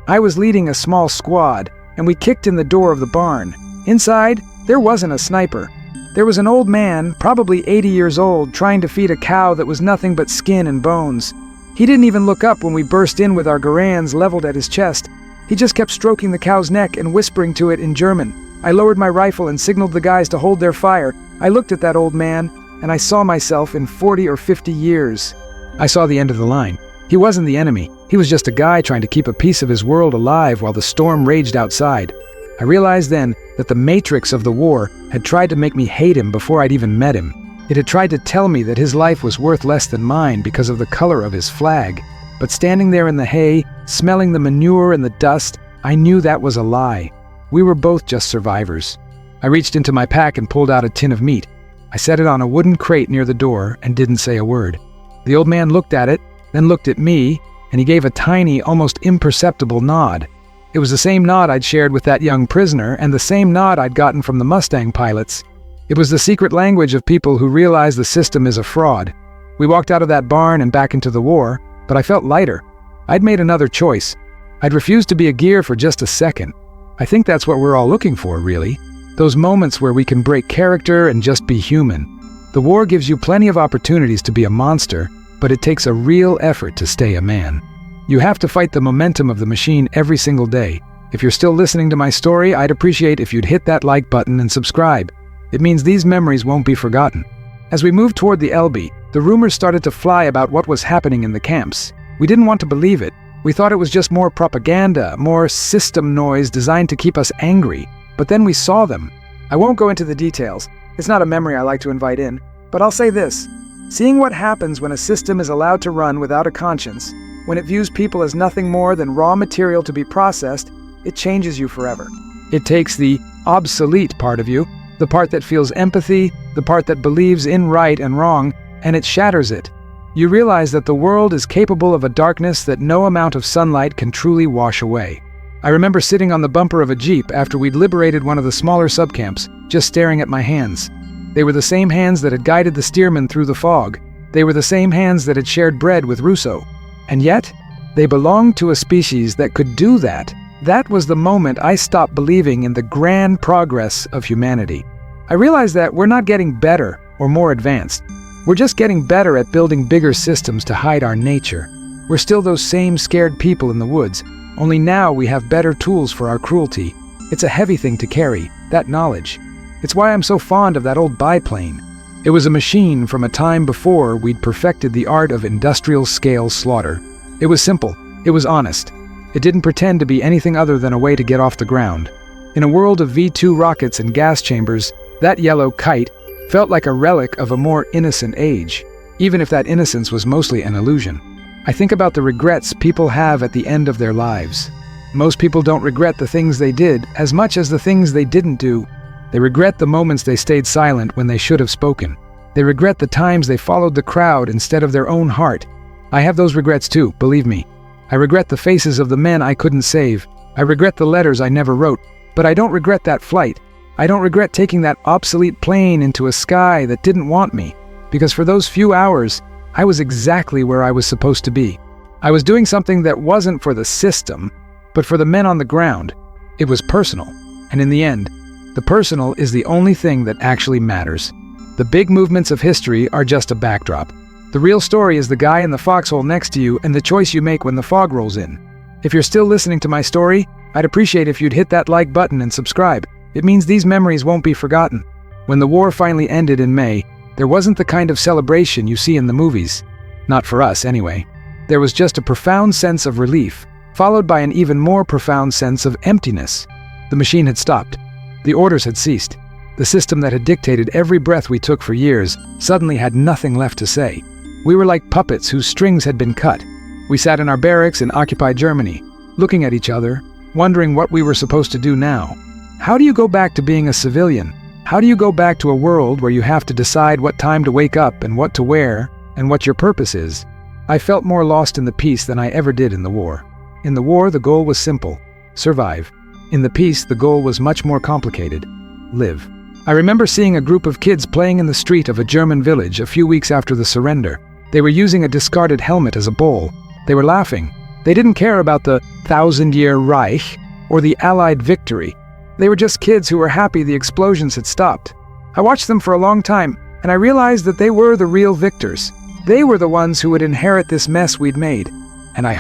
I was leading a small squad, and we kicked in the door of the barn. Inside, there wasn't a sniper. There was an old man, probably 80 years old, trying to feed a cow that was nothing but skin and bones. He didn't even look up when we burst in with our Garands leveled at his chest. He just kept stroking the cow's neck and whispering to it in German. I lowered my rifle and signaled the guys to hold their fire. I looked at that old man, and I saw myself in 40 or 50 years. I saw the end of the line. He wasn't the enemy. He was just a guy trying to keep a piece of his world alive while the storm raged outside. I realized then that the matrix of the war had tried to make me hate him before I'd even met him. It had tried to tell me that his life was worth less than mine because of the color of his flag. But standing there in the hay, smelling the manure and the dust, I knew that was a lie. We were both just survivors. I reached into my pack and pulled out a tin of meat. I set it on a wooden crate near the door and didn't say a word. The old man looked at it, then looked at me, and he gave a tiny, almost imperceptible nod. It was the same nod I'd shared with that young prisoner and the same nod I'd gotten from the Mustang pilots. It was the secret language of people who realize the system is a fraud. We walked out of that barn and back into the war, but I felt lighter. I'd made another choice. I'd refused to be a gear for just a second. I think that's what we're all looking for, really. Those moments where we can break character and just be human. The war gives you plenty of opportunities to be a monster, but it takes a real effort to stay a man. You have to fight the momentum of the machine every single day. If you're still listening to my story, I'd appreciate if you'd hit that like button and subscribe. It means these memories won't be forgotten. As we moved toward the LB, the rumors started to fly about what was happening in the camps. We didn't want to believe it. We thought it was just more propaganda, more system noise designed to keep us angry. But then we saw them. I won't go into the details. It's not a memory I like to invite in. But I'll say this. Seeing what happens when a system is allowed to run without a conscience, when it views people as nothing more than raw material to be processed, it changes you forever. It takes the obsolete part of you, the part that feels empathy, the part that believes in right and wrong, and it shatters it. You realize that the world is capable of a darkness that no amount of sunlight can truly wash away. I remember sitting on the bumper of a Jeep after we'd liberated one of the smaller subcamps, just staring at my hands. They were the same hands that had guided the steerman through the fog. They were the same hands that had shared bread with Russo. And yet, they belonged to a species that could do that. That was the moment I stopped believing in the grand progress of humanity. I realized that we're not getting better or more advanced. We're just getting better at building bigger systems to hide our nature. We're still those same scared people in the woods, only now we have better tools for our cruelty. It's a heavy thing to carry, that knowledge. It's why I'm so fond of that old biplane. It was a machine from a time before we'd perfected the art of industrial-scale slaughter. It was simple. It was honest. It didn't pretend to be anything other than a way to get off the ground. In a world of V-2 rockets and gas chambers, that yellow kite felt like a relic of a more innocent age, even if that innocence was mostly an illusion. I think about the regrets people have at the end of their lives. Most people don't regret the things they did as much as the things they didn't do. They regret the moments they stayed silent when they should have spoken. They regret the times they followed the crowd instead of their own heart. I have those regrets too, believe me. I regret the faces of the men I couldn't save. I regret the letters I never wrote. But I don't regret that flight. I don't regret taking that obsolete plane into a sky that didn't want me, because for those few hours, I was exactly where I was supposed to be. I was doing something that wasn't for the system, but for the men on the ground. It was personal, and in the end, the personal is the only thing that actually matters. The big movements of history are just a backdrop. The real story is the guy in the foxhole next to you and the choice you make when the fog rolls in. If you're still listening to my story, I'd appreciate if you'd hit that like button and subscribe. It means these memories won't be forgotten. When the war finally ended in May, there wasn't the kind of celebration you see in the movies. Not for us, anyway. There was just a profound sense of relief, followed by an even more profound sense of emptiness. The machine had stopped. The orders had ceased. The system that had dictated every breath we took for years suddenly had nothing left to say. We were like puppets whose strings had been cut. We sat in our barracks in occupied Germany, looking at each other, wondering what we were supposed to do now. How do you go back to being a civilian? How do you go back to a world where you have to decide what time to wake up and what to wear and what your purpose is? I felt more lost in the peace than I ever did in the war. In the war, the goal was simple: survive. In the peace, the goal was much more complicated: live. I remember seeing a group of kids playing in the street of a German village a few weeks after the surrender. They were using a discarded helmet as a bowl. They were laughing. They didn't care about the 1,000-year Reich or the Allied victory. They were just kids who were happy the explosions had stopped. I watched them for a long time, and I realized that they were the real victors. They were the ones who would inherit this mess we'd made. And I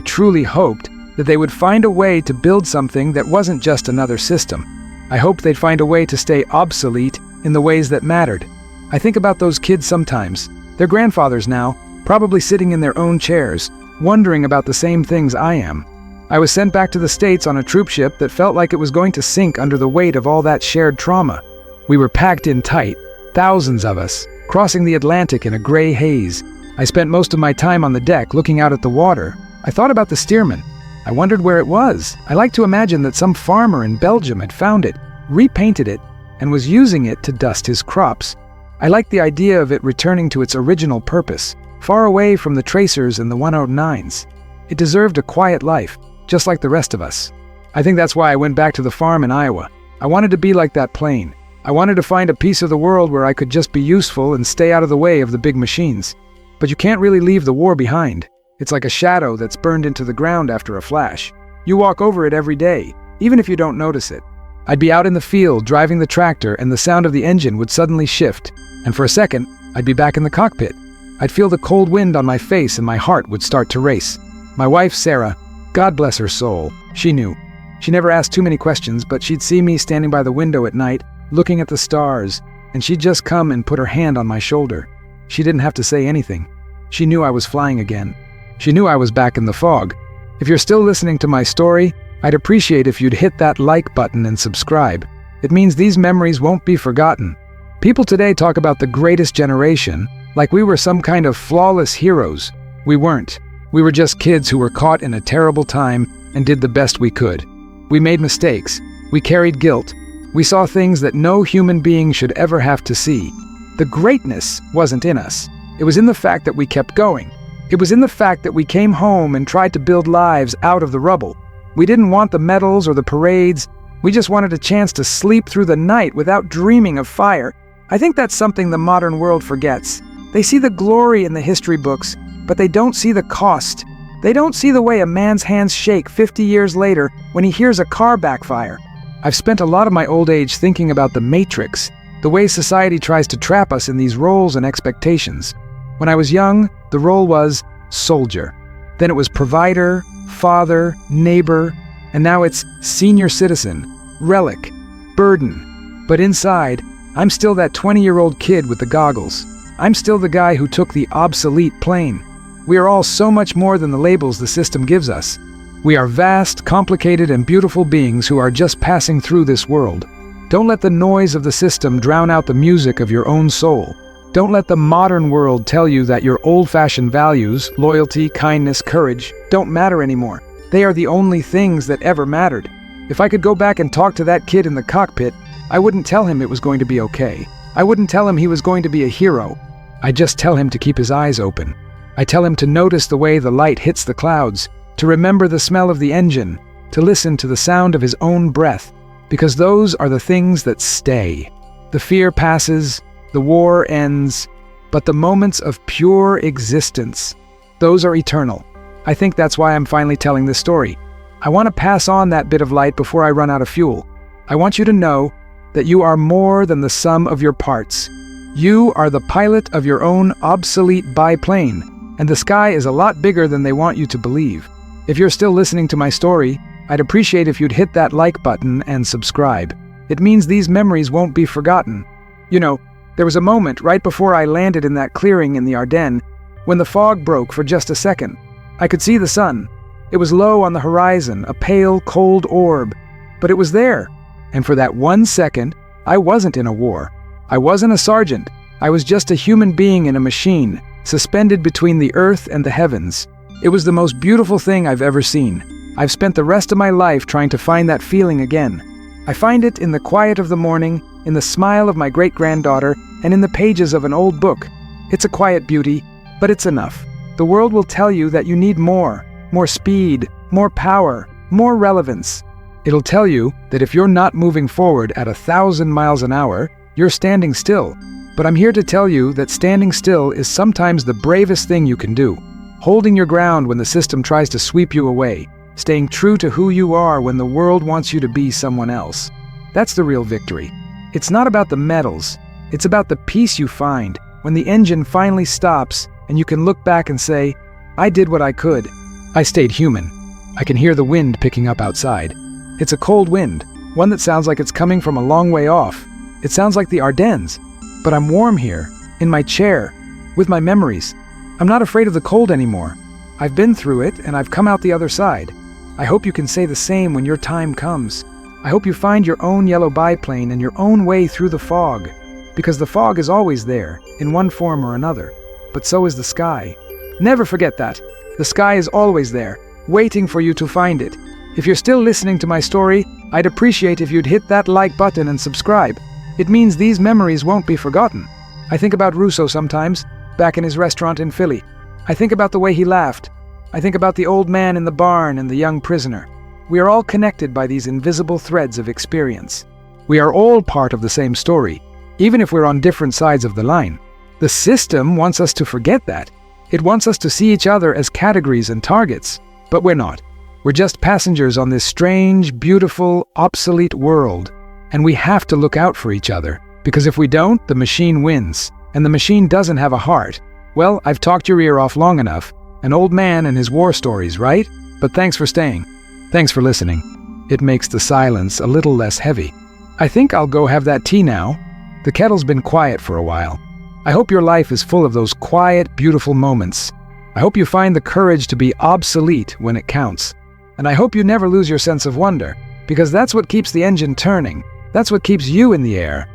truly hoped, that they would find a way to build something that wasn't just another system. I hoped they'd find a way to stay obsolete in the ways that mattered. I think about those kids sometimes. They're grandfathers now, probably sitting in their own chairs, wondering about the same things I am. I was sent back to the States on a troop ship that felt like it was going to sink under the weight of all that shared trauma. We were packed in tight, thousands of us, crossing the Atlantic in a gray haze. I spent most of my time on the deck looking out at the water. I thought about the steerman. I wondered where it was. I like to imagine that some farmer in Belgium had found it, repainted it, and was using it to dust his crops. I liked the idea of it returning to its original purpose, far away from the tracers and the 109s. It deserved a quiet life, just like the rest of us. I think that's why I went back to the farm in Iowa. I wanted to be like that plane. I wanted to find a piece of the world where I could just be useful and stay out of the way of the big machines. But you can't really leave the war behind. It's like a shadow that's burned into the ground after a flash. You walk over it every day, even if you don't notice it. I'd be out in the field driving the tractor and the sound of the engine would suddenly shift, and for a second, I'd be back in the cockpit. I'd feel the cold wind on my face and my heart would start to race. My wife, Sarah, God bless her soul, she knew. She never asked too many questions, but she'd see me standing by the window at night, looking at the stars, and she'd just come and put her hand on my shoulder. She didn't have to say anything. She knew I was flying again. She knew I was back in the fog. If you're still listening to my story, I'd appreciate if you'd hit that like button and subscribe. It means these memories won't be forgotten. People today talk about the greatest generation, like we were some kind of flawless heroes. We weren't. We were just kids who were caught in a terrible time and did the best we could. We made mistakes. We carried guilt. We saw things that no human being should ever have to see. The greatness wasn't in us. It was in the fact that we kept going. It was in the fact that we came home and tried to build lives out of the rubble. We didn't want the medals or the parades. We just wanted a chance to sleep through the night without dreaming of fire. I think that's something the modern world forgets. They see the glory in the history books, but they don't see the cost. They don't see the way a man's hands shake 50 years later when he hears a car backfire. I've spent a lot of my old age thinking about the Matrix, the way society tries to trap us in these roles and expectations. When I was young, the role was soldier. Then it was provider, father, neighbor, and now it's senior citizen, relic, burden. But inside, I'm still that 20-year-old kid with the goggles. I'm still the guy who took the obsolete plane. We are all so much more than the labels the system gives us. We are vast, complicated, and beautiful beings who are just passing through this world. Don't let the noise of the system drown out the music of your own soul. Don't let the modern world tell you that your old-fashioned values, loyalty, kindness, courage, don't matter anymore. They are the only things that ever mattered. If I could go back and talk to that kid in the cockpit, I wouldn't tell him it was going to be okay. I wouldn't tell him he was going to be a hero. I'd just tell him to keep his eyes open. I tell him to notice the way the light hits the clouds, to remember the smell of the engine, to listen to the sound of his own breath, because those are the things that stay. The fear passes, the war ends, but the moments of pure existence, those are eternal. I think that's why I'm finally telling this story. I want to pass on that bit of light before I run out of fuel. I want you to know that you are more than the sum of your parts. You are the pilot of your own obsolete biplane, and the sky is a lot bigger than they want you to believe. If you're still listening to my story, I'd appreciate if you'd hit that like button and subscribe. It means these memories won't be forgotten. You know, there was a moment right before I landed in that clearing in the Ardennes when the fog broke for just a second. I could see the sun. It was low on the horizon, a pale, cold orb, but it was there. And for that 1 second, I wasn't in a war. I wasn't a sergeant. I was just a human being in a machine, suspended between the earth and the heavens. It was the most beautiful thing I've ever seen. I've spent the rest of my life trying to find that feeling again. I find it in the quiet of the morning, in the smile of my great-granddaughter, and in the pages of an old book. It's a quiet beauty, but it's enough. The world will tell you that you need more speed, more power, more relevance. It'll tell you that if you're not moving forward at 1,000 miles an hour, you're standing still. But I'm here to tell you that standing still is sometimes the bravest thing you can do. Holding your ground when the system tries to sweep you away. Staying true to who you are when the world wants you to be someone else. That's the real victory. It's not about the medals. It's about the peace you find when the engine finally stops and you can look back and say, I did what I could. I stayed human. I can hear the wind picking up outside. It's a cold wind, One that sounds like it's coming from a long way off. It sounds like the Ardennes. But I'm warm here, in my chair, with my memories. I'm not afraid of the cold anymore. I've been through it, and I've come out the other side. I hope you can say the same when your time comes. I hope you find your own yellow biplane and your own way through the fog. Because the fog is always there, in one form or another. But so is the sky. Never forget that. The sky is always there, waiting for you to find it. If you're still listening to my story, I'd appreciate if you'd hit that like button and subscribe. It means these memories won't be forgotten. I think about Russo sometimes, back in his restaurant in Philly. I think about the way he laughed. I think about the old man in the barn and the young prisoner. We are all connected by these invisible threads of experience. We are all part of the same story, even if we're on different sides of the line. The system wants us to forget that. It wants us to see each other as categories and targets, but we're not. We're just passengers on this strange, beautiful, obsolete world, and we have to look out for each other, because if we don't, the machine wins, and the machine doesn't have a heart. Well, I've talked your ear off long enough. An old man and his war stories, right? But thanks for staying. Thanks for listening. It makes the silence a little less heavy. I think I'll go have that tea now. The kettle's been quiet for a while. I hope your life is full of those quiet, beautiful moments. I hope you find the courage to be obsolete when it counts. And I hope you never lose your sense of wonder, because that's what keeps the engine turning. That's what keeps you in the air.